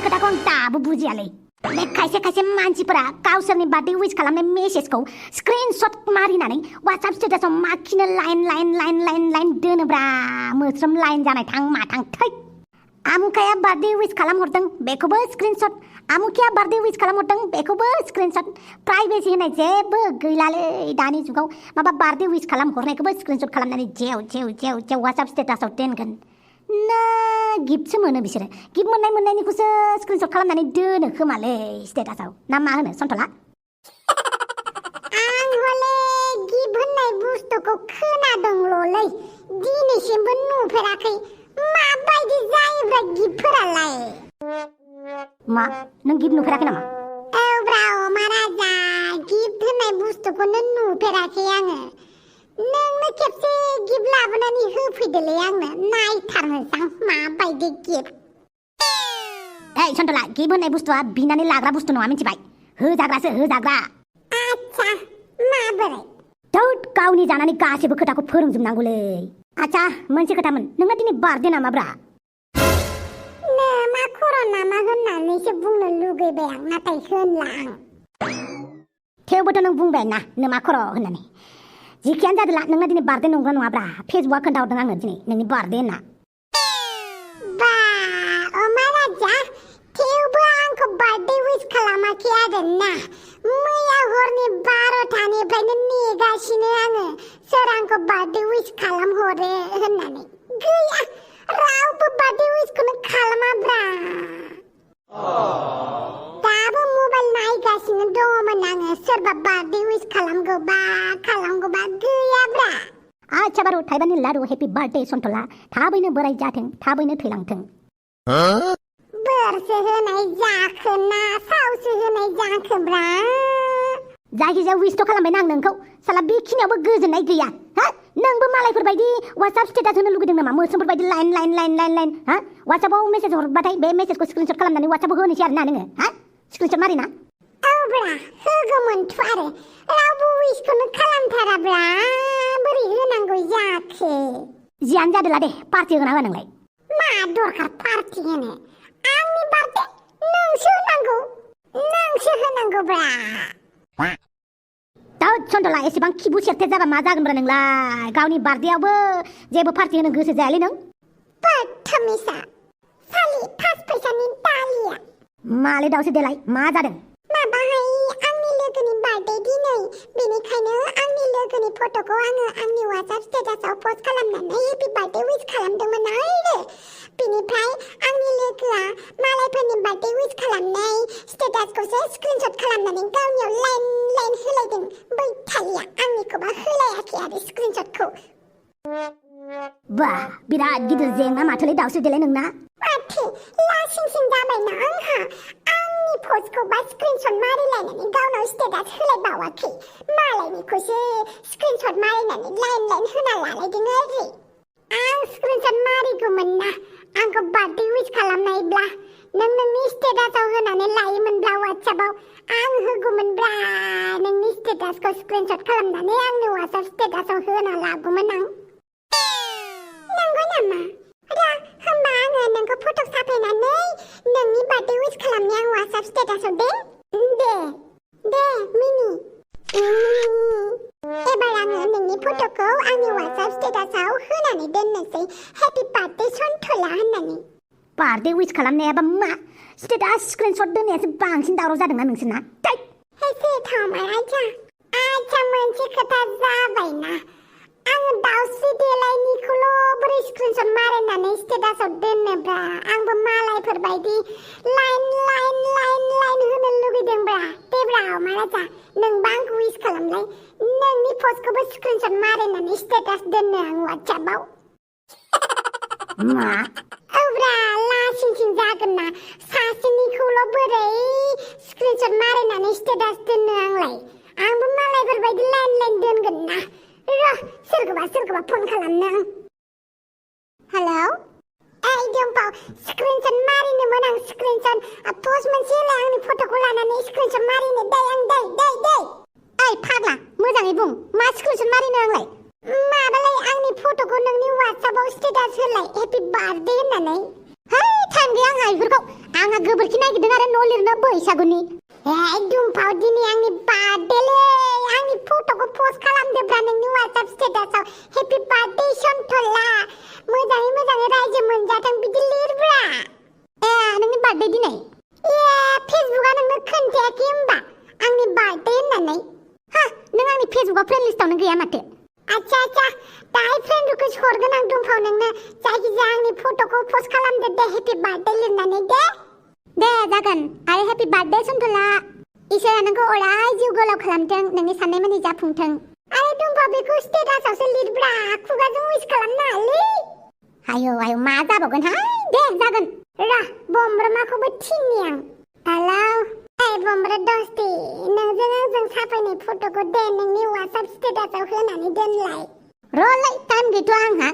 खोथाखौ आं दाबो बुजियालै बे खायसे खायसे मानसिफोरा गावसोरनि बार्थडे विश खालामनाय मेसेजखौ स्क्रिनशट मारिनानै WhatsApp स्टेटासआव माखिनो लाइन दोनोब्रा मोस्रोम लाइन जानाय थां माथां थै आमुखाया बार्थडे विश खालामहरदों बेखौबो स्क्रिनशट आमुखिया बार्थडे विश खालामहरदों बेखौबो स्क्रिनशट प्राइभेसि होनाय जेबो गैलालै दानि जुगाव माबा बार्थडे विश खालामहरनायखौबो स्क्रिनशट खालामनानै जेव WhatsApp स्टेटासआव दोनगोन ना गिफ्टसो मोनो बिसोरो गिफ्ट मोननायनिखौसो स्क्रिनशट खालामनानै दोनो खोमालै स्टेटासआव ना मा होनो सन्थला आं हले गिफ्ट होननाय बुस्थुखौ खोनादोंल'लै दिनैसिमबो नुफेराखै माबायदि जायोब्रा गिफ्टफोरालाय मा नों गिफ्ट नुफेराखै नामा औ ब्रा महाराजा गिफ्ट होननाय बुस्थुखौनो नुफेराखै आङो नोंनो खेबसे गिफ्ट लाबोनानै होफैदोलै आंनो नायथारनोसां माबायदि गिफ्ट ओइ सन्थला गिफ्ट होननाय बुस्थुआ बिनानै लाग्रा बुस्थु नङा मिथिबाय होजाग्रासो होजाग्रा आच्छा माबोरै थोद गावनि जानानै गासैबो खोथाखौ फोरोंजोबनांगौलै आच्छा मोनसे खोथामोन नोंना दिनै बार्थडे नामाब्रा मा खर' नामा होननानैसो बुंनो लुगैबाय आं नाथाय होनला आं थेवबोथ' नों बुंबाय ना नोमा खर' होननानै जिखियानो जादोला नोंना दिनै बार्थडे नंगौ नङाब्रा फेसबुकआ खोन्थाहरदों आंनो दिनै नोंनि बार्थडे होनना बा महाराजा थेवबो आंखौ बार्थडे विश खालामाखै आरोना मैया हरनि 12थानिफ्रायनो नेगासिनो आङो सोर आंखौ बार्थडे विश खालामहरो होननानै गैया रावबो बार्थडे विशखौनो खालामाब्रा दाबो मबाइल नायगासिनो दङमोन आङो सोरबा बार्थडे विश खालामगौबा गैयाब्रा आच्छा बारु थाइबानि लारु हेपि बार्थडे सन्थला थाबैनो बोराय जाथों थाबैनो थैलांथों बोरसो होनाय जाखो ना सावसो होनाय जाखोब्रा जायखिजाया विशथ' खालामबायना आं नोंखौ साला बेखिनियावबो गोजोननाय गैया हा नोंबो मालायफोरबायदि WhatsApp स्टेटास होनो लुगैदों नामा मोस्रोमफोरबायदि लाइन हा WhatsAppआव मेसेज हरबाथाय बे मेसेजखौ स्क्रिनशट खालामनानै WhatsAppआव होनोसै आरोना नोङो हा स्क्रिनशट मारिना औब्रा होगौमोनथ' आरो रावबो विशखौनो खालामथाराब्रा बोरै होनांगौ जाखो जियानो जादोला दे पार्टि होना हो नोंलाय मा दरखार पार्टि होनो आंनि बार्थडे नोंसो होनांगौब्रा दा सन्थला एसेबां खिबु सेरथे जाबा मा जागोनब्रा नोंलाय गावनि बार्थडेआवबो जेबो पार्टि होनो गोसो जायालै नों बदतमिसा सालि फास फैसानि दालिया मालै दावसो देलाय मा जादों माबाहाय आंनि लोगोनि बार्थडे दिनै बेनिखायनो आंनि लोगोनि फट'खौ आङो आंनि WhatsApp स्टेटासआव पस्ट खालामनानै हेपि बार्थडे विश खालामदोंमोन आरो बेनिफ्राय आंनि लोगोआ मालायफोरनि बार्थडे विश खालामनाय स्टेटासखौसो स्क्रिनशट खालामनानै गावनियाव लाइन होलायदों बै थालिया आंनिखौबा होलायाखै आरो स्क्रिनशटखौ बा बिराद गिदिर जेंना माथोलै दावसो देलाय नोंना माथो लासिंसिं जाबायना आंहा आंनि पस्टखौबा स्क्रिनशट मारिलायनानै गावनाव स्टेटास होलायबावाखै मालायनिखौसो स्क्रिनशट मारिनानै लाइन होना लालायदों आरो आं स्क्रिनशट मारिगौमोन ना आंखौ बार्थडे विश खालामनायब्ला नों नोंनि स्टेटासआव होनानै लायोमोनब्ला WhatsAppआव आं होगौमोनब्रा नोंनि स्टेटासखौ स्क्रिनशट खालामनानै आंनि WhatsApp स्टेटासआव होना लागौमोन आं नंगौ नामा होमबा आङो नोंखौ फट' साफायनानै नोंनि बार्थडे विश खालामनो आं WhatsApp स्टेटासआव दे मिनि एबार आङो नोंनि फट'खौ आंनि WhatsApp स्टेटासआव होनानै दोननोसै हेपि बार्थडे सन्थला होननानै बार्थडे विश खालामनायाबा मा स्टेटास स्क्रिनशट दोननायासो बांसिन दावराव जादोंना नोंसोरना एसे थांबाय आच्छा मोनसे खोथा जाबायना आङो दावस्रि देलायनिखौल' बोरै स्क्रिनशट मारिनानै स्टेटासआव दोननोब्रा आंबो मालायफोरबायदि लाइन होनो लुगैदोंब्रा देब्रा महाराजा नोंबा आंखौ विश खालामलाय नोंनि पस्टखौबो स्क्रिनशट मारिनानै स्टेटास दोननो आं WhatsAppआव मा औब्रा लासिंसिं जागोन ना सासेनिखौल' बोरै स्क्रिनशट मारिनानै स्टेटास दोननो आंलाय आंबो मालायफोरबायदि लाइन दोनगोन ना सोरखौबा फन खालामनो आं हेलौ ओइ दम्पाव स्क्रिनशट मारिनोमोन आं स्क्रिनशट पस्ट मोनसे होलाय आंनि फट'खौ लानानै स्क्रिनशट मारिनो दै ओइ फाग्ला मोजाङै बुं मा स्क्रिनशट मारिनो आंलाय माबालाय आंनि फट'खौ नोंनि WhatsAppआव स्टेटास होलाय हेपि बार्थडे होननानै है टाइम गैया आंहा बेफोरखौ आंहा गोबोरखि नागिरदों आरो न' लिरनो बैसागुनि दुमफाव दिनै आंनि बार्थडेलै आंनि फट'खौ पोस्ट खालामदोब्रा नोंनि WhatsApp स्टेटासाव हेपि बार्थडे सन्थला मोजाङै रायजो मोनजाथों बिदि लिरब्रा नोंनि बार्थडे दिनै फेसबुकआ नोंनो खोन्थायाखै होमबा आंनि बार्थडे होननानै नों आंनि फेसबुकआव फ्रेन्ड लिस्टावनो गैया माथो आच्छा दाहाय फ्रेन्ड रिकुवेस्ट हरगोन आं दुमफाव नोंनो जायखिजाया आंनि फट'खौ पोस्ट खालामदो दे हेपि बार्थडे लिरनानै दे जागोन आरो हेपि बार्थडे सन्थला इसोरा नोंखौ अराय जिउ गोलाव खालामथों नोंनि साननाय मानि जाफुंथों आरो दुमफाव बेखौ स्टेटासावसो लिरब्रा खुगाजों उइस खालामनाङालै आयौ मा जाबावगोनहाय दे जागोन बमब्रमाखौबो थिननि आं हेलौ बमब्रा दस्ति नोंजों आंजों साफायनाय फट'खौ दे नोंनि WhatsApp स्टेटासाव होनानै दोनलाय र'लाय टाइम गैथ'आ आंहा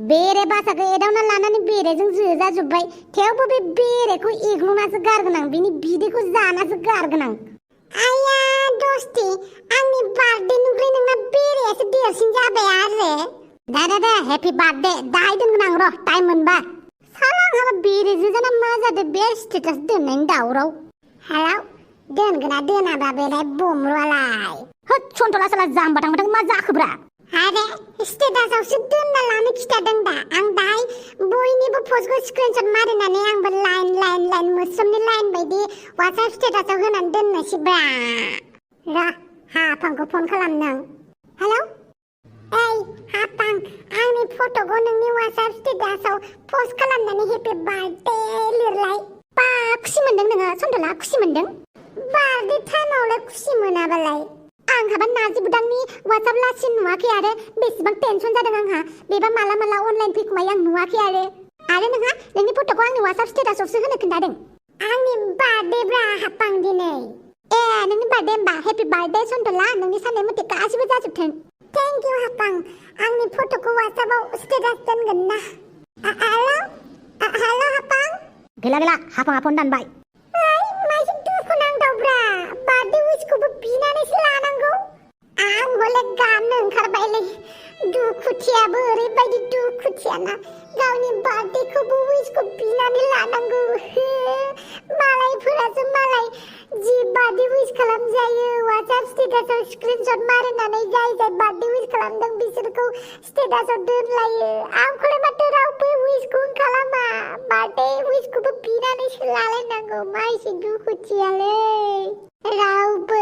बेरे बासाखौ एदावना लानानै बेरेजों जोजाजोब्बाय थेवबो बे बेरेखौ एग्लुनासो गारगोन आं बिनि बिदैखौ जानासो गारगोन आं आया दस्ति आंनि बार्थडेनिफ्राय नोंना बेरेयासो देरसिन जाबाय आरो दे हेपि बार्थडे दाहाय दोनगोन आं र' टाइम मोनबा साला आंहा बेरे जोजाना मा जादों बे स्टेटास दोननायनि दावराव हेलौ दोनगोना दोनाबा बेलाय बमरुआलाय होद सन्थला साला जाम्बा थांबाथां मा जाखोब्रा आरे स्टेटासावसो दोनना लानो खिथादों दा आं दाहाय बयनिबो पस्टखौ स्क्रिनशट मारिनानै आंबो लाइन मोस्रोमनि लाइन बायदि WhatsApp स्टेटासाव होनानै दोननोसैब्रा र' हाफांखौ फन खालामदों हेलौ हाफां आंनि फट'खौ नोंनि WhatsApp स्टेटासाव पस्ट खालामनानै हेपि बार्थडे लिरलाय बा खुसि मोनदों नोङो सन्थला खुसि मोनदों बार्थडे टाइमावलाय खुसि मोनाबालाय आंहाबा नाजि बुदांनि WhatsApp लासि नुवाखै आरो बेसेबां टेनसन जादों आंहा बेबा माला अनलाइन फैखुमायो आं नुवाखै आरो नोंहा नोंनि फट'खौ आंनि WhatsApp स्टेटासावसो होनो खोन्थादों आंनि बार्थडेब्रा हाफां दिनै नोंनि बार्थडे होमबा हेपि बार्थडे सन्थला नोंनि साननाय मथे गासिबो जाजोबथों थेंक इउ हाफां आंनि फट'खौ WhatsAppआव स्टेटास दोनगोन ना हेलौ हाफां गैला हाफाङा फन दानबाय माइसो दुखु नांदावब्रा बार्थडे उइसखौबो बिनानैसो लानांगौ आं हले गाननो ओंखारबायलै दुखुथियाबो ओरैबायदि दुखुथियाना गावनि बार्थडेखौबो उइसखौ बिनानै लानांगौ मालायफोरासो मालाय जि बार्थडे उइस खालामजायो WhatsApp स्टेटासाव स्क्रिनशट मारिनानै जाय बार्थडे उइस खालामदों बिसोरखौ स्टेटासाव दोनलायो आंखौलाय माथो रावबो उइसखौनो खालामा बार्थडे उइसखौबो बिनानैसो लालायनांगौ माइसि दुखुथियालै रावबो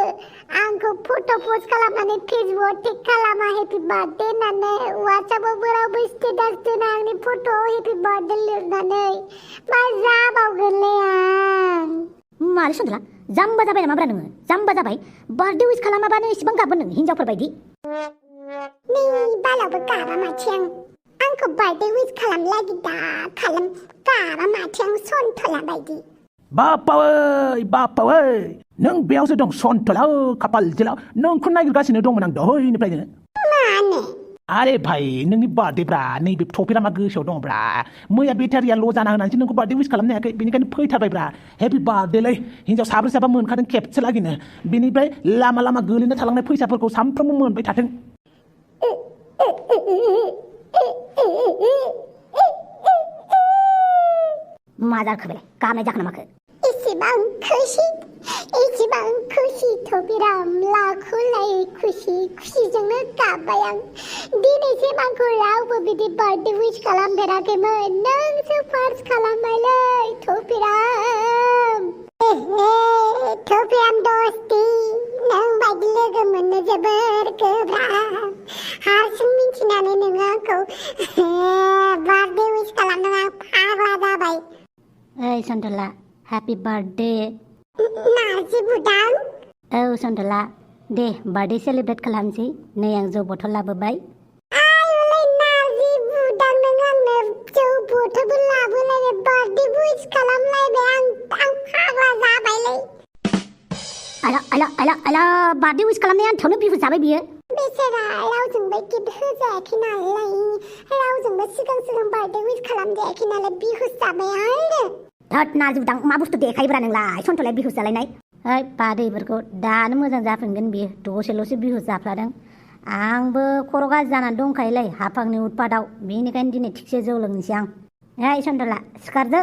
आंखौ फट' पस्ट खालामनानै फेसबुकआव टेग खालामा हेपि बार्थडे होननानै WhatsAppआवबो रावबो स्टेटास दोना आंनि फट'आव हेपि बार्थडे लिरनानै मा जाबावगोनलै आं मारै सन्थला जाम्बा जाबाय नामाब्रा नोङो जाम्बा जाबाय बार्थडे उइस खालामाबानो इसेबां गाबोन नों हिनजावफोर बायदि नै बालावबो गाबा माथो आंखौ बार्थडे उइस खालामलागि दा खालाम गाबा माथो आं सन्थला बायदि बापावै नों बेयावसो दं सन्थला खाफाल जिलाव नोंखौ नागिरगासिनो दंमोन आं दहायनिफ्रायनो मानो आरे भाइ नोंनि बार्थडेब्रा नैबे टपिकआ मा गोसोआव दंब्रा मैया बेटारिया ल' जाना होनानैसो नोंखौ बार्थडे उइस खालामनो हायाखै बेनिखायनो फैथारबायब्रा हेपि बार्थडेलै हिनजाव साब्रै साबा मोनखादों खेबसे लागिनो बेनिफ्राय लामा गोलैना थालांनाय फैसाफोरखौ सानफ्रोमबो मोनबाय थाथों मा जाखो बेलाय गाबनाय जाखो नामाखो इसेबां खुसि थबिराम लाखुलाय खुसिजोंनो गाबबाय आं दिनैसिम आंखौ रावबो बिदि बार्थडे उइस खालामफेराखैमोन नोंसो फार्स्ट खालामबायलै थबिराम थबिराम दस्ति नों बायदि लोगो मोननो जोबोर गोब्राब हारसिं मिन्थिनानै नोङो आंखौ बार्थडे उइस खालामनो आं फाग्ला जाबाय ओइ सन्थला हेपि बार्थडे नार्जि बुदां औ सन्थला दे बार्थडे सेलिब्रेट खालामसै नै आं जौ बथल लाबोबाय आयलै नार्जि बुदां नों आंनो जौ बथलबो लाबोलायबाय बार्थडे उइस खालामलायबाय आं फाग्ला जाबायलै आला बार्थडे उइस खालामनाय आंथावनो बिहु जाबाय बियो बेसेरा रावजोंबो गिफ्ट होजायाखै नालाय रावजोंबो सिगां बार्थडे उइस खालामजायाखै नालाय बिहु जाबाय आरो धत नार्जि बुदां मा बुस्थु देखायोब्रा नोंलाय सन्थलाय बिहु जालायनाय ओइ बादैफोरखौ दानो मोजां जाफिनगोन बियो दसेल'सो बिहु जाफ्लादों आंबो खर' गाज्रि जानानै दंखायोलै हाफांनि उतपाताव बेनिखायनो दिनै थिगसे जौ लोंनोसै आं ओइ सन्थला सिखारदो